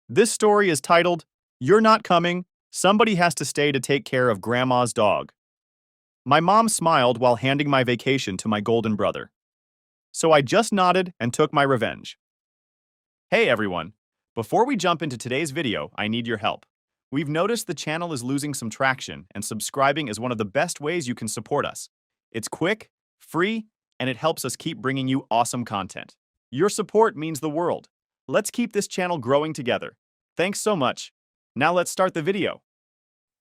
This story is titled, You're Not Coming, Somebody Has to Stay to Take Care of Grandma's Dog. My mom smiled while handing my vacation to my golden brother. So I just nodded and took my revenge. Hey everyone! Before we jump into today's video, I need your help. We've noticed the channel is losing some traction, and subscribing is one of the best ways you can support us. It's quick, free, and it helps us keep bringing you awesome content. Your support means the world. Let's keep this channel growing together. Thanks so much. Now let's start the video.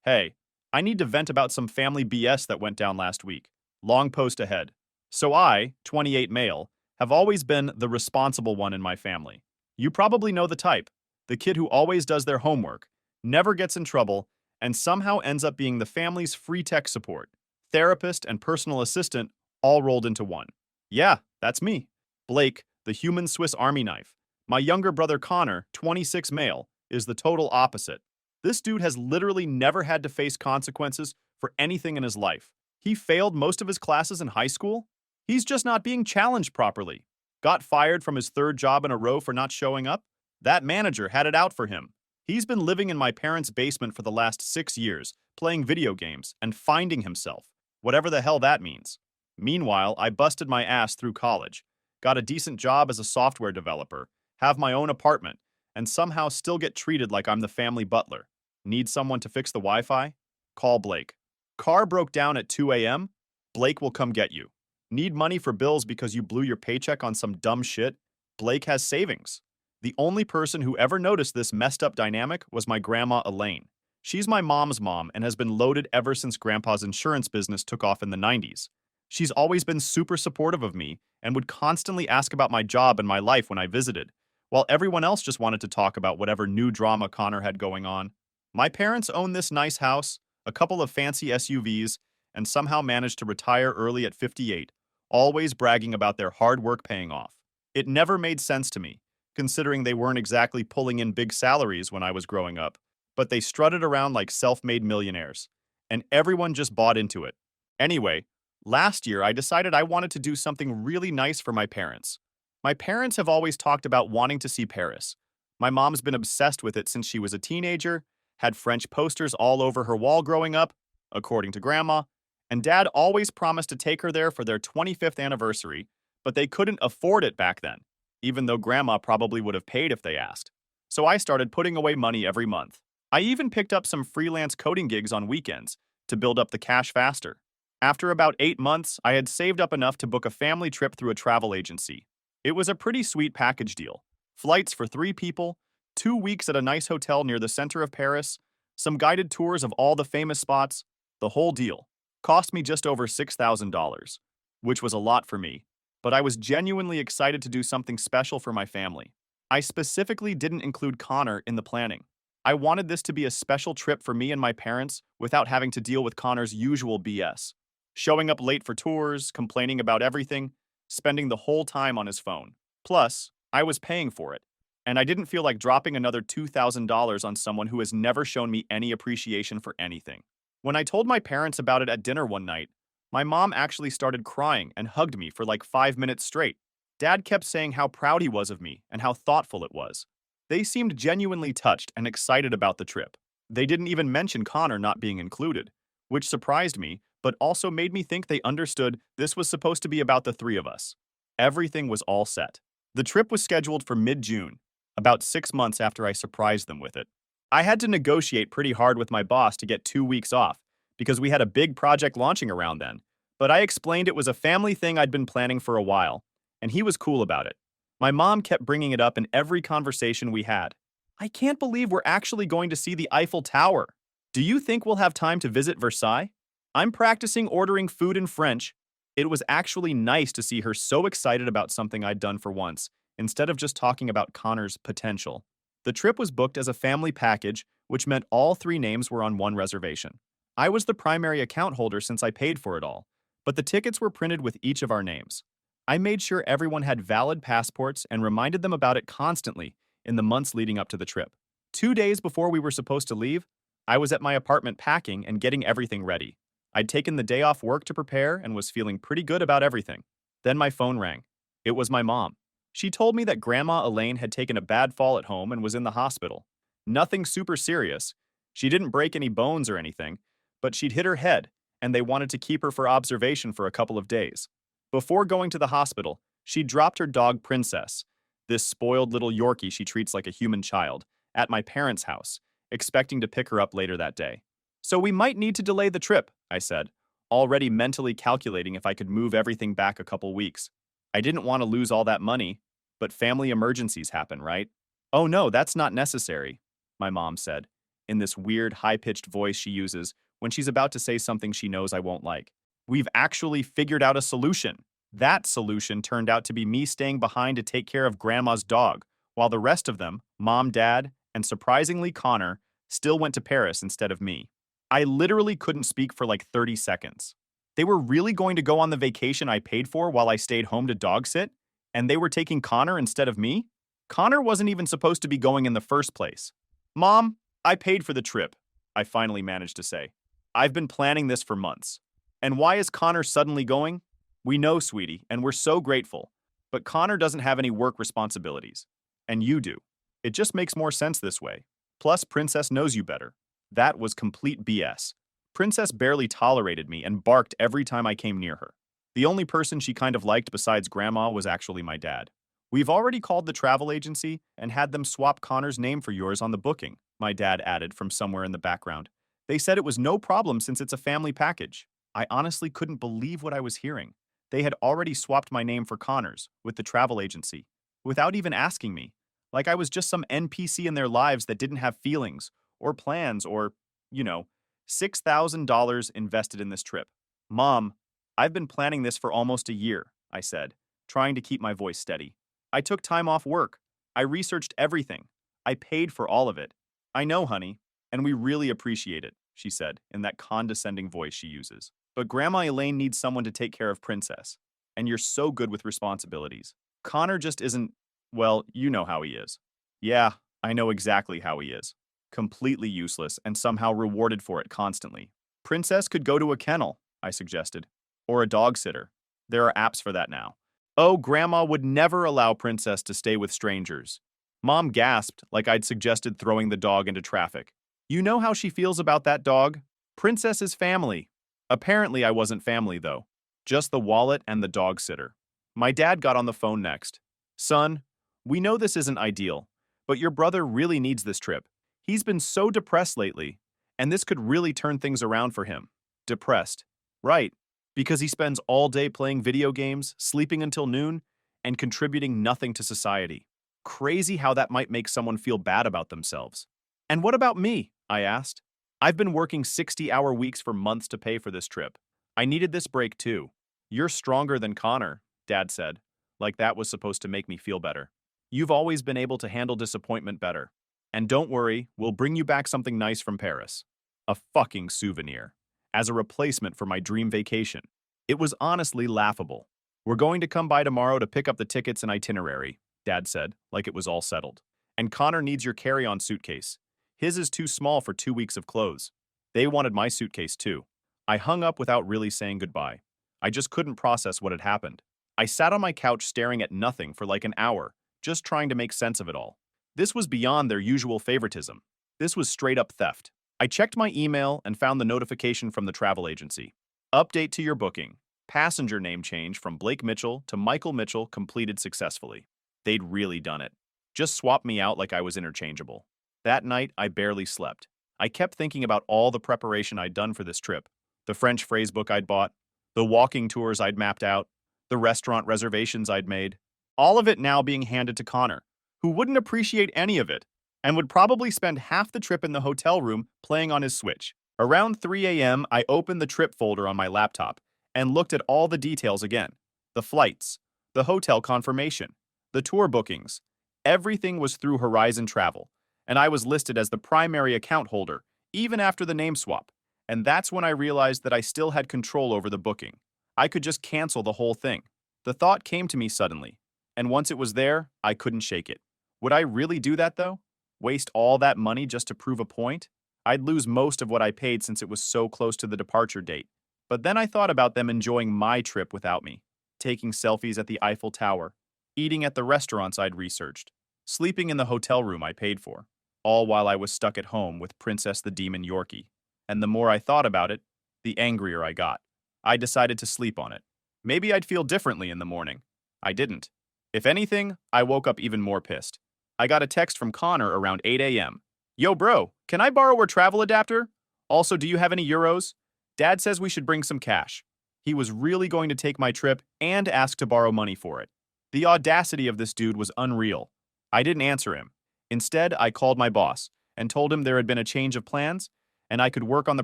Hey, I need to vent about some family BS that went down last week. Long post ahead. So I, 28 male, have always been the responsible one in my family. You probably know the type. The kid who always does their homework, never gets in trouble, and somehow ends up being the family's free tech support, therapist, and personal assistant all rolled into one. Yeah, that's me. Blake, the human Swiss Army knife. My younger brother Connor, 26 male, is the total opposite. This dude has literally never had to face consequences for anything in his life. He failed most of his classes in high school. He's just not being challenged properly. Got fired from his third job in a row for not showing up. That manager had it out for him. He's been living in my parents' basement for the last 6 years, playing video games and finding himself, whatever the hell that means. Meanwhile, I busted my ass through college, got a decent job as a software developer, have my own apartment, and somehow still get treated like I'm the family butler. Need someone to fix the Wi-Fi? Call Blake. Car broke down at 2 a.m.? Blake will come get you. Need money for bills because you blew your paycheck on some dumb shit? Blake has savings. The only person who ever noticed this messed up dynamic was my grandma Elaine. She's my mom's mom and has been loaded ever since grandpa's insurance business took off in the 90s. She's always been super supportive of me and would constantly ask about my job and my life when I visited, while everyone else just wanted to talk about whatever new drama Connor had going on. My parents own this nice house, a couple of fancy SUVs, and somehow managed to retire early at 58, always bragging about their hard work paying off. It never made sense to me, considering they weren't exactly pulling in big salaries when I was growing up, but they strutted around like self-made millionaires, and everyone just bought into it. Anyway, last year I decided I wanted to do something really nice for my parents. My parents have always talked about wanting to see Paris. My mom's been obsessed with it since she was a teenager, had French posters all over her wall growing up, according to Grandma, and Dad always promised to take her there for their 25th anniversary, but they couldn't afford it back then, even though Grandma probably would have paid if they asked. So I started putting away money every month. I even picked up some freelance coding gigs on weekends to build up the cash faster. After about 8 months, I had saved up enough to book a family trip through a travel agency. It was a pretty sweet package deal. Flights for 3 people, 2 weeks at a nice hotel near the center of Paris, some guided tours of all the famous spots, the whole deal. Cost me just over $6,000, which was a lot for me, but I was genuinely excited to do something special for my family. I specifically didn't include Connor in the planning. I wanted this to be a special trip for me and my parents without having to deal with Connor's usual BS. Showing up late for tours, complaining about everything, spending the whole time on his phone. Plus, I was paying for it, and I didn't feel like dropping another $2,000 on someone who has never shown me any appreciation for anything. When I told my parents about it at dinner one night, my mom actually started crying and hugged me for like 5 minutes straight. Dad kept saying how proud he was of me and how thoughtful it was. They seemed genuinely touched and excited about the trip. They didn't even mention Connor not being included, which surprised me, but also made me think they understood this was supposed to be about the 3 of us. Everything was all set. The trip was scheduled for mid-June, about 6 months after I surprised them with it. I had to negotiate pretty hard with my boss to get 2 weeks off, because we had a big project launching around then, but I explained it was a family thing I'd been planning for a while, and he was cool about it. My mom kept bringing it up in every conversation we had. I can't believe we're actually going to see the Eiffel Tower. Do you think we'll have time to visit Versailles? I'm practicing ordering food in French. It was actually nice to see her so excited about something I'd done for once, instead of just talking about Connor's potential. The trip was booked as a family package, which meant all 3 names were on one reservation. I was the primary account holder since I paid for it all, but the tickets were printed with each of our names. I made sure everyone had valid passports and reminded them about it constantly in the months leading up to the trip. 2 days before we were supposed to leave, I was at my apartment packing and getting everything ready. I'd taken the day off work to prepare and was feeling pretty good about everything. Then my phone rang. It was my mom. She told me that Grandma Elaine had taken a bad fall at home and was in the hospital. Nothing super serious. She didn't break any bones or anything, but she'd hit her head, and they wanted to keep her for observation for a couple of days. Before going to the hospital, she dropped her dog Princess, this spoiled little Yorkie she treats like a human child, at my parents' house, expecting to pick her up later that day. So we might need to delay the trip, I said, already mentally calculating if I could move everything back a couple weeks. I didn't want to lose all that money, but family emergencies happen, right? Oh no, that's not necessary, my mom said, in this weird, high-pitched voice she uses when she's about to say something she knows I won't like. We've actually figured out a solution. That solution turned out to be me staying behind to take care of Grandma's dog, while the rest of them, Mom, Dad, and surprisingly Connor, still went to Paris instead of me. I literally couldn't speak for like 30 seconds. They were really going to go on the vacation I paid for while I stayed home to dog sit, and they were taking Connor instead of me? Connor wasn't even supposed to be going in the first place. Mom, I paid for the trip, I finally managed to say. I've been planning this for months. And why is Connor suddenly going? We know, sweetie, and we're so grateful. But Connor doesn't have any work responsibilities. And you do. It just makes more sense this way. Plus, Princess knows you better. That was complete BS. Princess barely tolerated me and barked every time I came near her. The only person she kind of liked besides Grandma was actually my dad. We've already called the travel agency and had them swap Connor's name for yours on the booking, my dad added from somewhere in the background. They said it was no problem since it's a family package. I honestly couldn't believe what I was hearing. They had already swapped my name for Connor's with the travel agency, without even asking me, like I was just some NPC in their lives that didn't have feelings, or plans, or, $6,000 invested in this trip. Mom, I've been planning this for almost a year, I said, trying to keep my voice steady. I took time off work. I researched everything. I paid for all of it. I know, honey, and we really appreciate it, she said, in that condescending voice she uses. But Grandma Elaine needs someone to take care of Princess, and you're so good with responsibilities. Connor just isn't, well, you know how he is. Yeah, I know exactly how he is. Completely useless and somehow rewarded for it constantly. Princess could go to a kennel, I suggested, or a dog sitter. There are apps for that now. Oh, Grandma would never allow Princess to stay with strangers. Mom gasped like I'd suggested throwing the dog into traffic. You know how she feels about that dog? Princess is family. Apparently I wasn't family though. Just the wallet and the dog sitter. My dad got on the phone next. Son, we know this isn't ideal, but your brother really needs this trip. He's been so depressed lately, and this could really turn things around for him. Depressed. Right, because he spends all day playing video games, sleeping until noon, and contributing nothing to society. Crazy how that might make someone feel bad about themselves. And what about me? I asked. I've been working 60-hour weeks for months to pay for this trip. I needed this break too. You're stronger than Connor, Dad said, like that was supposed to make me feel better. You've always been able to handle disappointment better. And don't worry, we'll bring you back something nice from Paris. A fucking souvenir. As a replacement for my dream vacation. It was honestly laughable. We're going to come by tomorrow to pick up the tickets and itinerary, Dad said, like it was all settled. And Connor needs your carry-on suitcase. His is too small for 2 weeks of clothes. They wanted my suitcase too. I hung up without really saying goodbye. I just couldn't process what had happened. I sat on my couch staring at nothing for like an hour, just trying to make sense of it all. This was beyond their usual favoritism. This was straight-up theft. I checked my email and found the notification from the travel agency. Update to your booking. Passenger name change from Blake Mitchell to Michael Mitchell completed successfully. They'd really done it. Just swapped me out like I was interchangeable. That night, I barely slept. I kept thinking about all the preparation I'd done for this trip. The French phrase book I'd bought, the walking tours I'd mapped out, the restaurant reservations I'd made. All of it now being handed to Connor, who wouldn't appreciate any of it, and would probably spend half the trip in the hotel room playing on his Switch. Around 3 a.m., I opened the trip folder on my laptop and looked at all the details again. The flights, the hotel confirmation, the tour bookings. Everything was through Horizon Travel, and I was listed as the primary account holder, even after the name swap. And that's when I realized that I still had control over the booking. I could just cancel the whole thing. The thought came to me suddenly, and once it was there, I couldn't shake it. Would I really do that though? Waste all that money just to prove a point? I'd lose most of what I paid since it was so close to the departure date. But then I thought about them enjoying my trip without me, taking selfies at the Eiffel Tower, eating at the restaurants I'd researched, sleeping in the hotel room I paid for. all while I was stuck at home with Princess the Demon Yorkie. And the more I thought about it, the angrier I got. I decided to sleep on it. Maybe I'd feel differently in the morning. I didn't. If anything, I woke up even more pissed. I got a text from Connor around 8 a.m. Yo, bro, can I borrow our travel adapter? Also, do you have any euros? Dad says we should bring some cash. He was really going to take my trip and ask to borrow money for it. The audacity of this dude was unreal. I didn't answer him. Instead, I called my boss and told him there had been a change of plans and I could work on the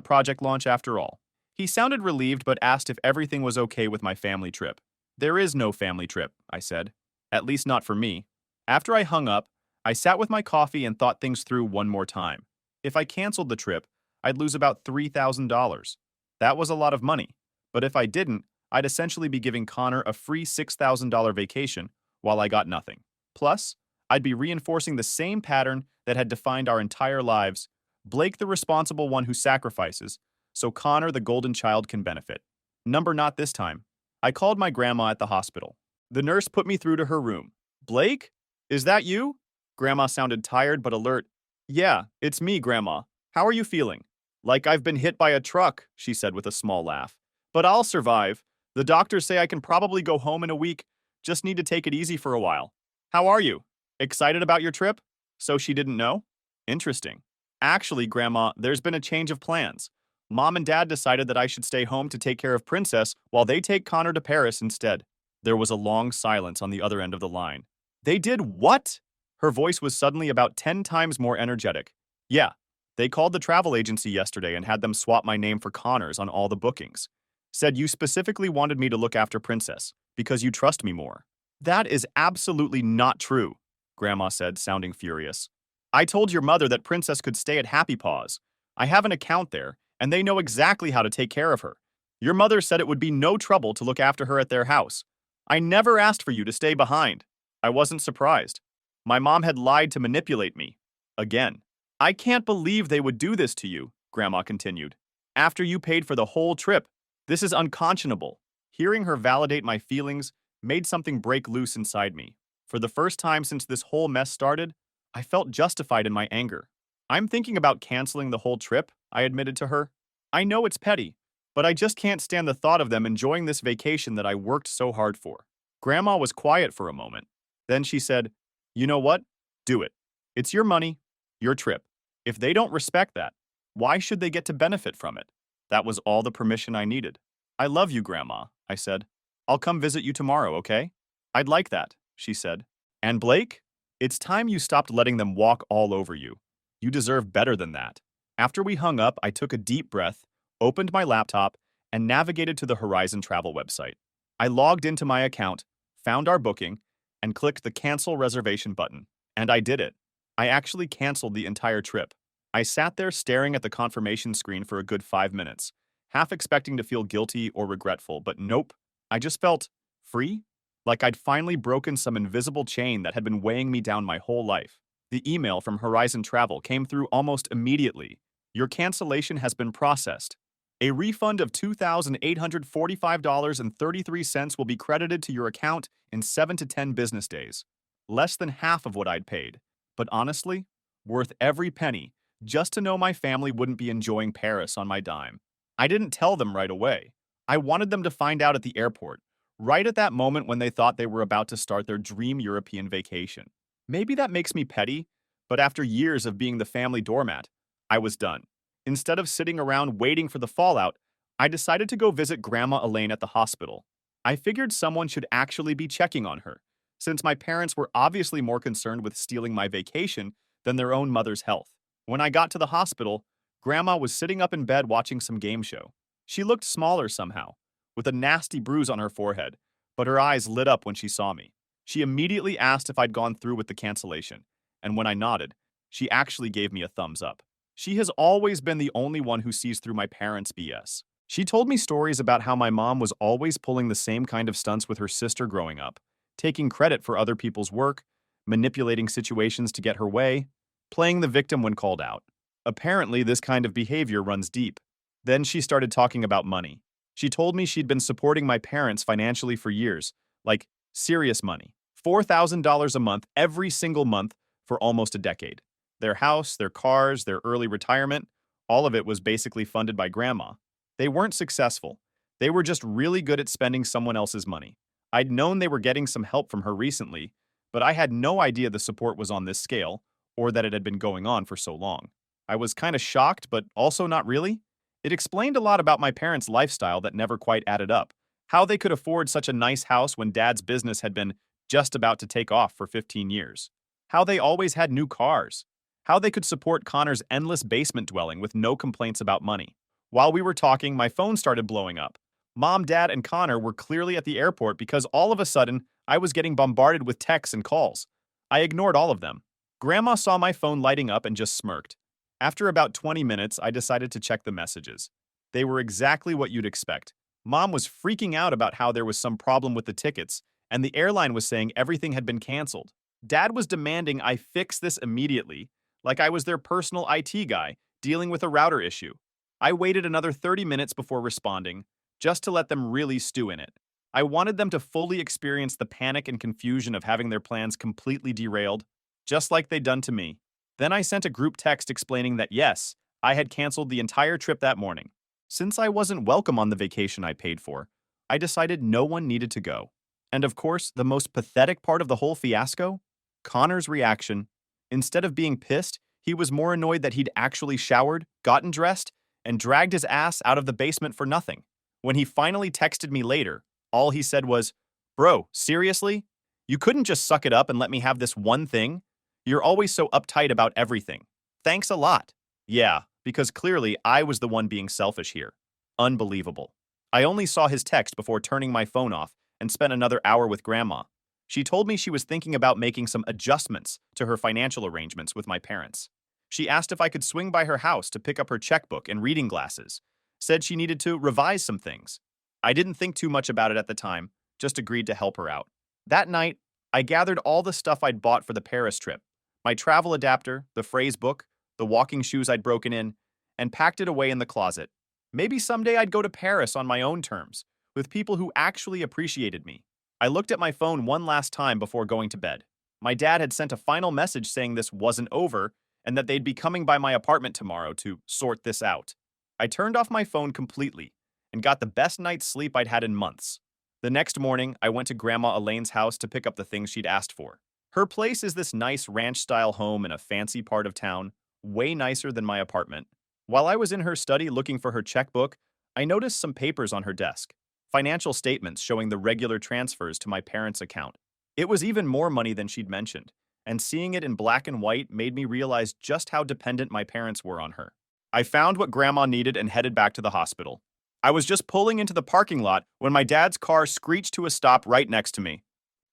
project launch after all. He sounded relieved but asked if everything was okay with my family trip. There is no family trip, I said. At least not for me. After I hung up, I sat with my coffee and thought things through one more time. If I canceled the trip, I'd lose about $3,000. That was a lot of money. But if I didn't, I'd essentially be giving Connor a free $6,000 vacation while I got nothing. Plus, I'd be reinforcing the same pattern that had defined our entire lives. Blake the responsible one who sacrifices, so Connor the golden child can benefit. Number not this time. I called my grandma at the hospital. The nurse put me through to her room. Blake? Is that you? Grandma sounded tired but alert. Yeah, it's me, Grandma. How are you feeling? Like I've been hit by a truck, she said with a small laugh. But I'll survive. The doctors say I can probably go home in a week. Just need to take it easy for a while. How are you? Excited about your trip? So she didn't know? Interesting. Actually, Grandma, there's been a change of plans. Mom and Dad decided that I should stay home to take care of Princess while they take Connor to Paris instead. There was a long silence on the other end of the line. They did what? Her voice was suddenly about 10 times more energetic. Yeah, they called the travel agency yesterday and had them swap my name for Connor's on all the bookings. Said you specifically wanted me to look after Princess because you trust me more. That is absolutely not true, Grandma said, sounding furious. I told your mother that Princess could stay at Happy Paws. I have an account there, and they know exactly how to take care of her. Your mother said it would be no trouble to look after her at their house. I never asked for you to stay behind. I wasn't surprised. My mom had lied to manipulate me. Again. I can't believe they would do this to you, Grandma continued. After you paid for the whole trip. This is unconscionable. Hearing her validate my feelings made something break loose inside me. For the first time since this whole mess started, I felt justified in my anger. I'm thinking about canceling the whole trip, I admitted to her. I know it's petty, but I just can't stand the thought of them enjoying this vacation that I worked so hard for. Grandma was quiet for a moment. Then she said, you know what? Do it. It's your money, your trip. If they don't respect that, why should they get to benefit from it? That was all the permission I needed. I love you, Grandma, I said. I'll come visit you tomorrow, okay? I'd like that, she said. And Blake? It's time you stopped letting them walk all over you. You deserve better than that. After we hung up, I took a deep breath, opened my laptop, and navigated to the Horizon Travel website. I logged into my account, found our booking, and clicked the Cancel Reservation button. And I did it. I actually canceled the entire trip. I sat there staring at the confirmation screen for a good 5 minutes, half expecting to feel guilty or regretful, but nope. I just felt free, like I'd finally broken some invisible chain that had been weighing me down my whole life. The email from Horizon Travel came through almost immediately. Your cancellation has been processed. A refund of $2,845.33 will be credited to your account in 7 to 10 business days. Less than half of what I'd paid. But honestly, worth every penny, just to know my family wouldn't be enjoying Paris on my dime. I didn't tell them right away. I wanted them to find out at the airport, right at that moment when they thought they were about to start their dream European vacation. Maybe that makes me petty, but after years of being the family doormat, I was done. Instead of sitting around waiting for the fallout, I decided to go visit Grandma Elaine at the hospital. I figured someone should actually be checking on her, since my parents were obviously more concerned with stealing my vacation than their own mother's health. When I got to the hospital, Grandma was sitting up in bed watching some game show. She looked smaller somehow, with a nasty bruise on her forehead, but her eyes lit up when she saw me. She immediately asked if I'd gone through with the cancellation, and when I nodded, she actually gave me a thumbs up. She has always been the only one who sees through my parents' BS. She told me stories about how my mom was always pulling the same kind of stunts with her sister growing up, taking credit for other people's work, manipulating situations to get her way, playing the victim when called out. Apparently, this kind of behavior runs deep. Then she started talking about money. She told me she'd been supporting my parents financially for years, like serious money, $4,000 a month every single month for almost a decade. Their house, their cars, their early retirement, all of it was basically funded by Grandma. They weren't successful. They were just really good at spending someone else's money. I'd known they were getting some help from her recently, but I had no idea the support was on this scale, or that it had been going on for so long. I was kind of shocked, but also not really. It explained a lot about my parents' lifestyle that never quite added up. How they could afford such a nice house when Dad's business had been just about to take off for 15 years. How they always had new cars. How they could support Connor's endless basement dwelling with no complaints about money. While we were talking, my phone started blowing up. Mom, Dad, and Connor were clearly at the airport because all of a sudden, I was getting bombarded with texts and calls. I ignored all of them. Grandma saw my phone lighting up and just smirked. After about 20 minutes, I decided to check the messages. They were exactly what you'd expect. Mom was freaking out about how there was some problem with the tickets, and the airline was saying everything had been canceled. Dad was demanding I fix this immediately, like I was their personal IT guy dealing with a router issue. I waited another 30 minutes before responding, just to let them really stew in it. I wanted them to fully experience the panic and confusion of having their plans completely derailed, just like they'd done to me. Then I sent a group text explaining that yes, I had canceled the entire trip that morning. Since I wasn't welcome on the vacation I paid for, I decided no one needed to go. And of course, the most pathetic part of the whole fiasco? Connor's reaction. Instead of being pissed, he was more annoyed that he'd actually showered, gotten dressed, and dragged his ass out of the basement for nothing. When he finally texted me later, all he said was, "Bro, seriously? You couldn't just suck it up and let me have this one thing? You're always so uptight about everything. Thanks a lot." Yeah, because clearly I was the one being selfish here. Unbelievable. I only saw his text before turning my phone off and spent another hour with Grandma. She told me she was thinking about making some adjustments to her financial arrangements with my parents. She asked if I could swing by her house to pick up her checkbook and reading glasses, said she needed to revise some things. I didn't think too much about it at the time, just agreed to help her out. That night, I gathered all the stuff I'd bought for the Paris trip, my travel adapter, the phrase book, the walking shoes I'd broken in, and packed it away in the closet. Maybe someday I'd go to Paris on my own terms, with people who actually appreciated me. I looked at my phone one last time before going to bed. My dad had sent a final message saying this wasn't over and that they'd be coming by my apartment tomorrow to sort this out. I turned off my phone completely and got the best night's sleep I'd had in months. The next morning, I went to Grandma Elaine's house to pick up the things she'd asked for. Her place is this nice ranch-style home in a fancy part of town, way nicer than my apartment. While I was in her study looking for her checkbook, I noticed some papers on her desk. Financial statements showing the regular transfers to my parents' account. It was even more money than she'd mentioned, and seeing it in black and white made me realize just how dependent my parents were on her. I found what Grandma needed and headed back to the hospital. I was just pulling into the parking lot when my dad's car screeched to a stop right next to me.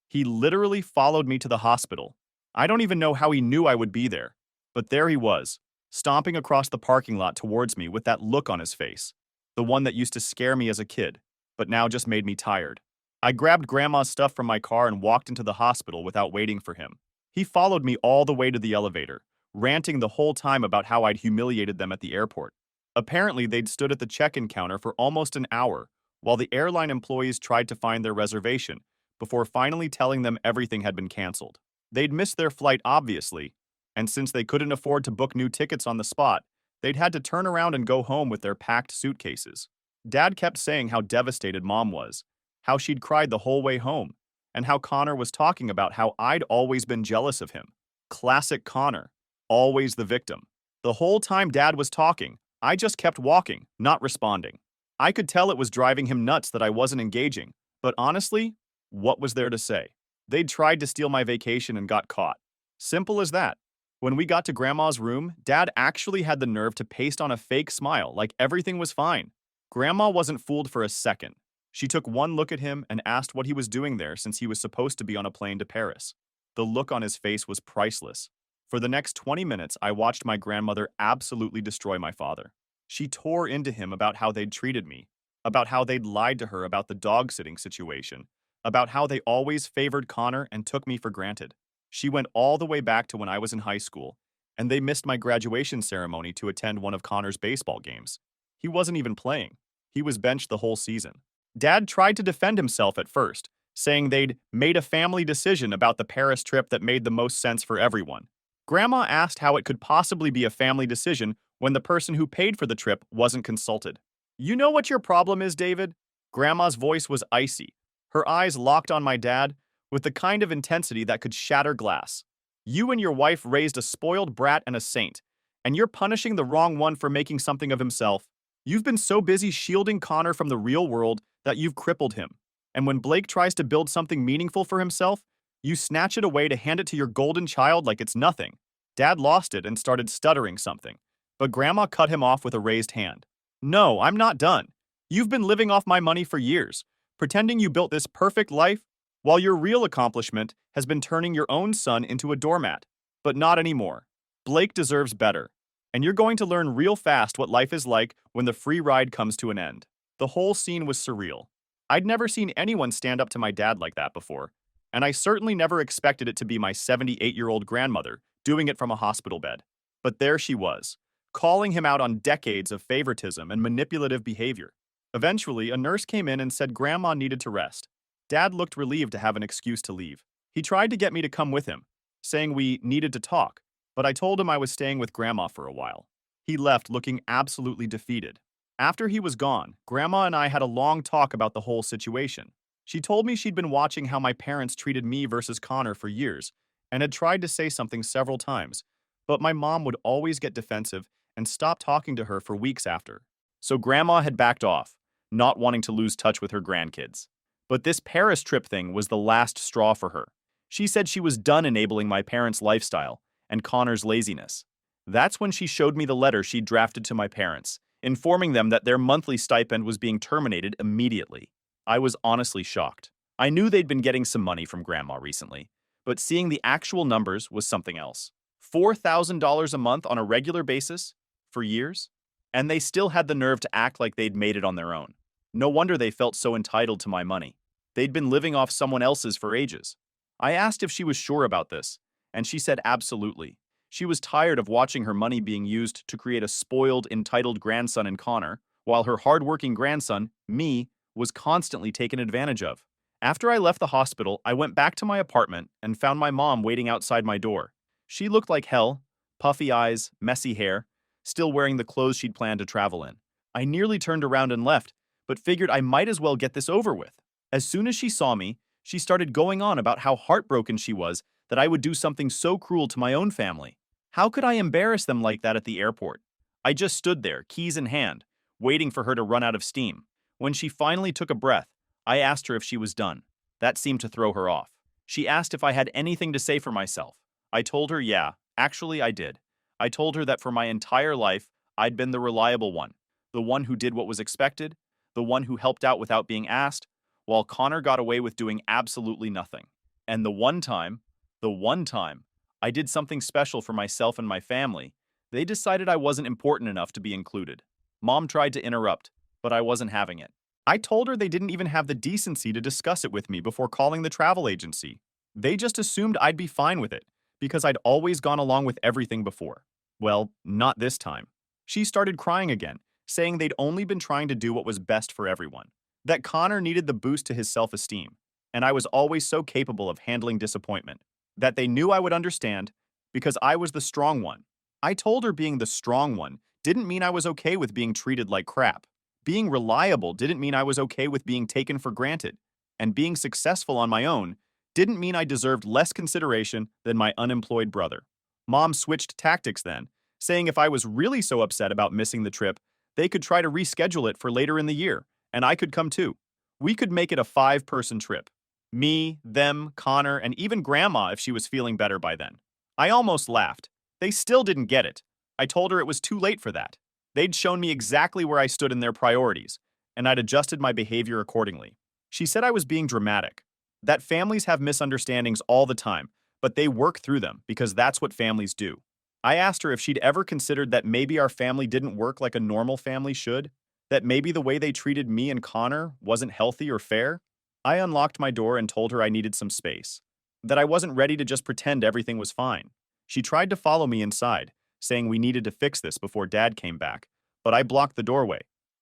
He literally followed me to the hospital. I don't even know how he knew I would be there, but there he was, stomping across the parking lot towards me with that look on his face, the one that used to scare me as a kid, but now just made me tired. I grabbed Grandma's stuff from my car and walked into the hospital without waiting for him. He followed me all the way to the elevator, ranting the whole time about how I'd humiliated them at the airport. Apparently, they'd stood at the check-in counter for almost an hour while the airline employees tried to find their reservation before finally telling them everything had been canceled. They'd missed their flight, obviously, and since they couldn't afford to book new tickets on the spot, they'd had to turn around and go home with their packed suitcases. Dad kept saying how devastated Mom was, how she'd cried the whole way home, and how Connor was talking about how I'd always been jealous of him. Classic Connor, always the victim. The whole time Dad was talking, I just kept walking, not responding. I could tell it was driving him nuts that I wasn't engaging, but honestly, what was there to say? They'd tried to steal my vacation and got caught. Simple as that. When we got to Grandma's room, Dad actually had the nerve to paste on a fake smile like everything was fine. Grandma wasn't fooled for a second. She took one look at him and asked what he was doing there since he was supposed to be on a plane to Paris. The look on his face was priceless. For the next 20 minutes, I watched my grandmother absolutely destroy my father. She tore into him about how they'd treated me, about how they'd lied to her about the dog-sitting situation, about how they always favored Connor and took me for granted. She went all the way back to when I was in high school, and they missed my graduation ceremony to attend one of Connor's baseball games. He wasn't even playing. He was benched the whole season. Dad tried to defend himself at first, saying they'd made a family decision about the Paris trip that made the most sense for everyone. Grandma asked how it could possibly be a family decision when the person who paid for the trip wasn't consulted. You know what your problem is, David? Grandma's voice was icy. Her eyes locked on my dad with the kind of intensity that could shatter glass. You and your wife raised a spoiled brat and a saint, and you're punishing the wrong one for making something of himself. You've been so busy shielding Connor from the real world that you've crippled him. And when Blake tries to build something meaningful for himself, you snatch it away to hand it to your golden child like it's nothing. Dad lost it and started stuttering something, but Grandma cut him off with a raised hand. No, I'm not done. You've been living off my money for years, pretending you built this perfect life, while your real accomplishment has been turning your own son into a doormat. But not anymore. Blake deserves better. And you're going to learn real fast what life is like when the free ride comes to an end. The whole scene was surreal. I'd never seen anyone stand up to my dad like that before, and I certainly never expected it to be my 78-year-old grandmother doing it from a hospital bed. But there she was, calling him out on decades of favoritism and manipulative behavior. Eventually, a nurse came in and said Grandma needed to rest. Dad looked relieved to have an excuse to leave. He tried to get me to come with him, saying we needed to talk, but I told him I was staying with Grandma for a while. He left looking absolutely defeated. After he was gone, Grandma and I had a long talk about the whole situation. She told me she'd been watching how my parents treated me versus Connor for years and had tried to say something several times, but my mom would always get defensive and stop talking to her for weeks after. So Grandma had backed off, not wanting to lose touch with her grandkids. But this Paris trip thing was the last straw for her. She said she was done enabling my parents' lifestyle and Connor's laziness. That's when she showed me the letter she'd drafted to my parents, informing them that their monthly stipend was being terminated immediately. I was honestly shocked. I knew they'd been getting some money from Grandma recently, but seeing the actual numbers was something else. $4,000 a month on a regular basis? For years? And they still had the nerve to act like they'd made it on their own. No wonder they felt so entitled to my money. They'd been living off someone else's for ages. I asked if she was sure about this, and she said absolutely. She was tired of watching her money being used to create a spoiled, entitled grandson in Connor, while her hardworking grandson, me, was constantly taken advantage of. After I left the hospital, I went back to my apartment and found my mom waiting outside my door. She looked like hell, puffy eyes, messy hair, still wearing the clothes she'd planned to travel in. I nearly turned around and left, but figured I might as well get this over with. As soon as she saw me, she started going on about how heartbroken she was that I would do something so cruel to my own family. How could I embarrass them like that at the airport? I just stood there, keys in hand, waiting for her to run out of steam. When she finally took a breath, I asked her if she was done. That seemed to throw her off. She asked if I had anything to say for myself. I told her, yeah, actually I did. I told her that for my entire life, I'd been the reliable one, the one who did what was expected, the one who helped out without being asked, while Connor got away with doing absolutely nothing. And the one time, I did something special for myself and my family, they decided I wasn't important enough to be included. Mom tried to interrupt, but I wasn't having it. I told her they didn't even have the decency to discuss it with me before calling the travel agency. They just assumed I'd be fine with it, because I'd always gone along with everything before. Well, not this time. She started crying again, saying they'd only been trying to do what was best for everyone, that Connor needed the boost to his self-esteem, and I was always so capable of handling disappointment, that they knew I would understand because I was the strong one. I told her being the strong one didn't mean I was okay with being treated like crap. Being reliable didn't mean I was okay with being taken for granted, and being successful on my own didn't mean I deserved less consideration than my unemployed brother. Mom switched tactics then, saying if I was really so upset about missing the trip, they could try to reschedule it for later in the year, and I could come too. We could make it a 5-person trip. Me, them, Connor, and even Grandma if she was feeling better by then. I almost laughed. They still didn't get it. I told her it was too late for that. They'd shown me exactly where I stood in their priorities, and I'd adjusted my behavior accordingly. She said I was being dramatic, that families have misunderstandings all the time, but they work through them because that's what families do. I asked her if she'd ever considered that maybe our family didn't work like a normal family should, that maybe the way they treated me and Connor wasn't healthy or fair. I unlocked my door and told her I needed some space, that I wasn't ready to just pretend everything was fine. She tried to follow me inside, saying we needed to fix this before Dad came back, but I blocked the doorway.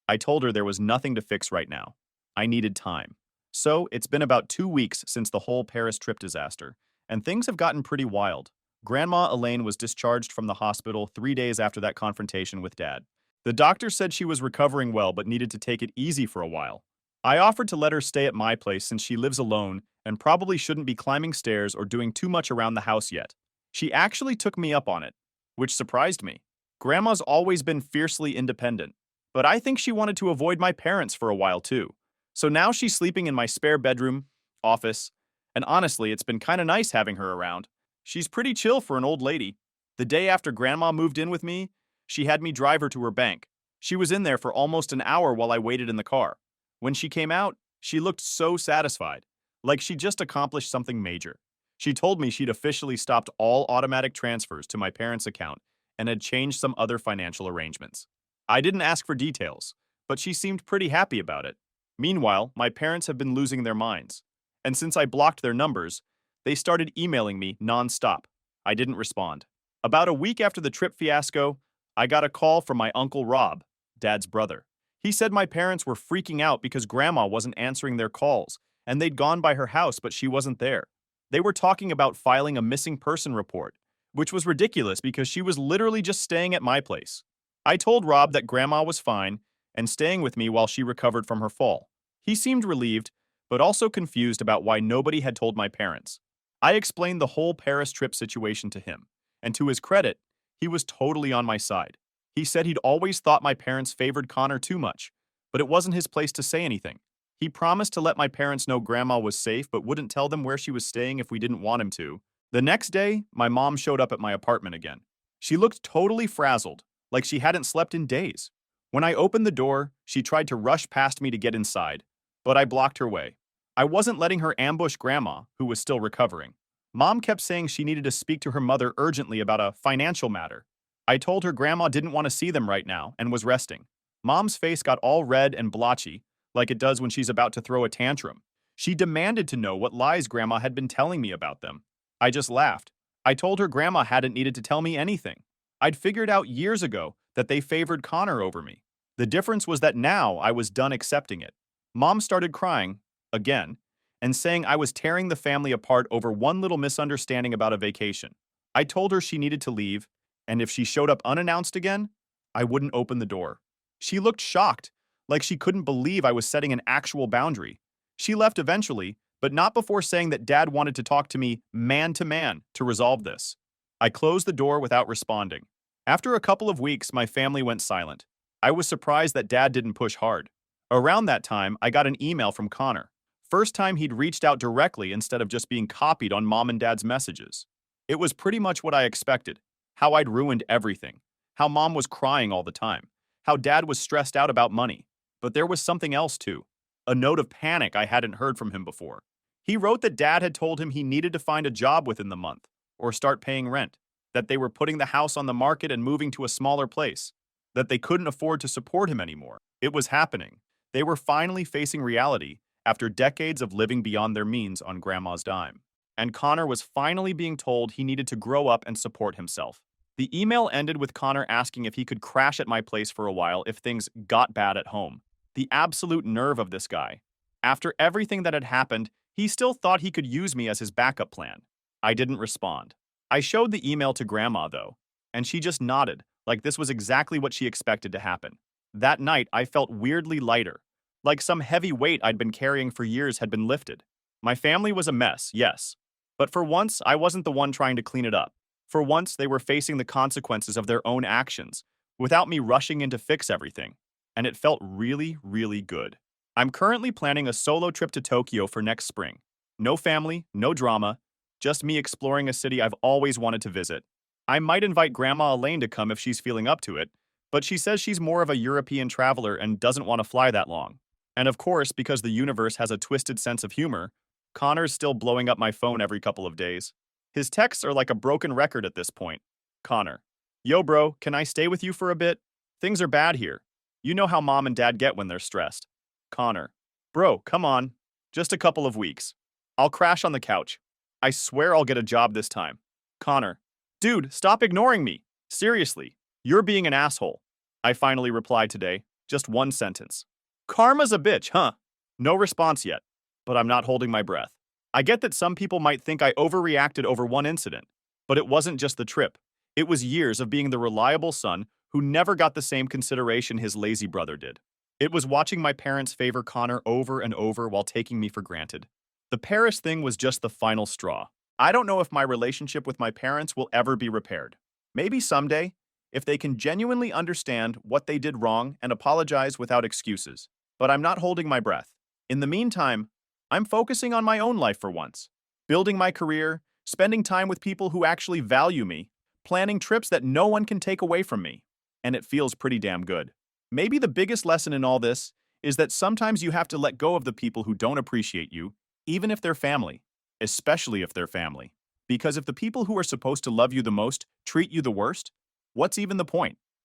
I told her there was nothing to fix right now. I needed time. So, it's been about 2 weeks since the whole Paris trip disaster, and things have gotten pretty wild. Grandma Elaine was discharged from the hospital 3 days after that confrontation with Dad. The doctor said she was recovering well but needed to take it easy for a while. I offered to let her stay at my place since she lives alone and probably shouldn't be climbing stairs or doing too much around the house yet. She actually took me up on it, which surprised me. Grandma's always been fiercely independent, but I think she wanted to avoid my parents for a while too. So now she's sleeping in my spare bedroom, office, and honestly, it's been kinda nice having her around. She's pretty chill for an old lady. The day after Grandma moved in with me, she had me drive her to her bank. She was in there for almost an hour while I waited in the car. When she came out, she looked so satisfied, like she just accomplished something major. She told me she'd officially stopped all automatic transfers to my parents' account and had changed some other financial arrangements. I didn't ask for details, but she seemed pretty happy about it. Meanwhile, my parents have been losing their minds. And since I blocked their numbers, they started emailing me nonstop. I didn't respond. About a week after the trip fiasco, I got a call from my Uncle Rob, Dad's brother. He said my parents were freaking out because Grandma wasn't answering their calls, and they'd gone by her house but she wasn't there. They were talking about filing a missing person report, which was ridiculous because she was literally just staying at my place. I told Rob that Grandma was fine and staying with me while she recovered from her fall. He seemed relieved, but also confused about why nobody had told my parents. I explained the whole Paris trip situation to him, and to his credit, he was totally on my side. He said he'd always thought my parents favored Connor too much, but it wasn't his place to say anything. He promised to let my parents know Grandma was safe but wouldn't tell them where she was staying if we didn't want him to. The next day, my mom showed up at my apartment again. She looked totally frazzled, like she hadn't slept in days. When I opened the door, she tried to rush past me to get inside, but I blocked her way. I wasn't letting her ambush Grandma, who was still recovering. Mom kept saying she needed to speak to her mother urgently about a financial matter. I told her Grandma didn't want to see them right now and was resting. Mom's face got all red and blotchy, like it does when she's about to throw a tantrum. She demanded to know what lies Grandma had been telling me about them. I just laughed. I told her Grandma hadn't needed to tell me anything. I'd figured out years ago that they favored Connor over me. The difference was that now I was done accepting it. Mom started crying, again, and saying I was tearing the family apart over one little misunderstanding about a vacation. I told her she needed to leave, and if she showed up unannounced again, I wouldn't open the door. She looked shocked, like she couldn't believe I was setting an actual boundary. She left eventually, but not before saying that Dad wanted to talk to me man to resolve this. I closed the door without responding. After a couple of weeks, my family went silent. I was surprised that Dad didn't push hard. Around that time, I got an email from Connor. First time he'd reached out directly instead of just being copied on Mom and Dad's messages. It was pretty much what I expected. How I'd ruined everything. How Mom was crying all the time. How Dad was stressed out about money. But there was something else too. A note of panic I hadn't heard from him before. He wrote that Dad had told him he needed to find a job within the month, or start paying rent. That they were putting the house on the market and moving to a smaller place. That they couldn't afford to support him anymore. It was happening. They were finally facing reality after decades of living beyond their means on Grandma's dime. And Connor was finally being told he needed to grow up and support himself. The email ended with Connor asking if he could crash at my place for a while if things got bad at home. The absolute nerve of this guy. After everything that had happened, he still thought he could use me as his backup plan. I didn't respond. I showed the email to Grandma, though, and she just nodded, like this was exactly what she expected to happen. That night, I felt weirdly lighter, like some heavy weight I'd been carrying for years had been lifted. My family was a mess, yes, but for once, I wasn't the one trying to clean it up. For once, they were facing the consequences of their own actions, without me rushing in to fix everything. And it felt really, really good. I'm currently planning a solo trip to Tokyo for next spring. No family, no drama, just me exploring a city I've always wanted to visit. I might invite Grandma Elaine to come if she's feeling up to it, but she says she's more of a European traveler and doesn't want to fly that long. And of course, because the universe has a twisted sense of humor, Connor's still blowing up my phone every couple of days. His texts are like a broken record at this point. Connor. Yo bro, can I stay with you for a bit? Things are bad here. You know how Mom and Dad get when they're stressed. Connor. Bro, come on. Just a couple of weeks. I'll crash on the couch. I swear I'll get a job this time. Connor. Dude, stop ignoring me. Seriously. You're being an asshole. I finally replied today. Just one sentence. Karma's a bitch, huh? No response yet. But I'm not holding my breath. I get that some people might think I overreacted over one incident, But it wasn't just the trip. It was years of being the reliable son who never got the same consideration his lazy brother did. It was watching my parents favor Connor over and over while taking me for granted. The Paris thing was just the final straw. I don't know if my relationship with my parents will ever be repaired. Maybe someday, if they can genuinely understand what they did wrong and apologize without excuses. But I'm not holding my breath. In the meantime, I'm focusing on my own life for once, building my career, spending time with people who actually value me, planning trips that no one can take away from me. And it feels pretty damn good. Maybe the biggest lesson in all this is that sometimes you have to let go of the people who don't appreciate you, even if they're family, especially if they're family. Because if the people who are supposed to love you the most treat you the worst, what's even the point?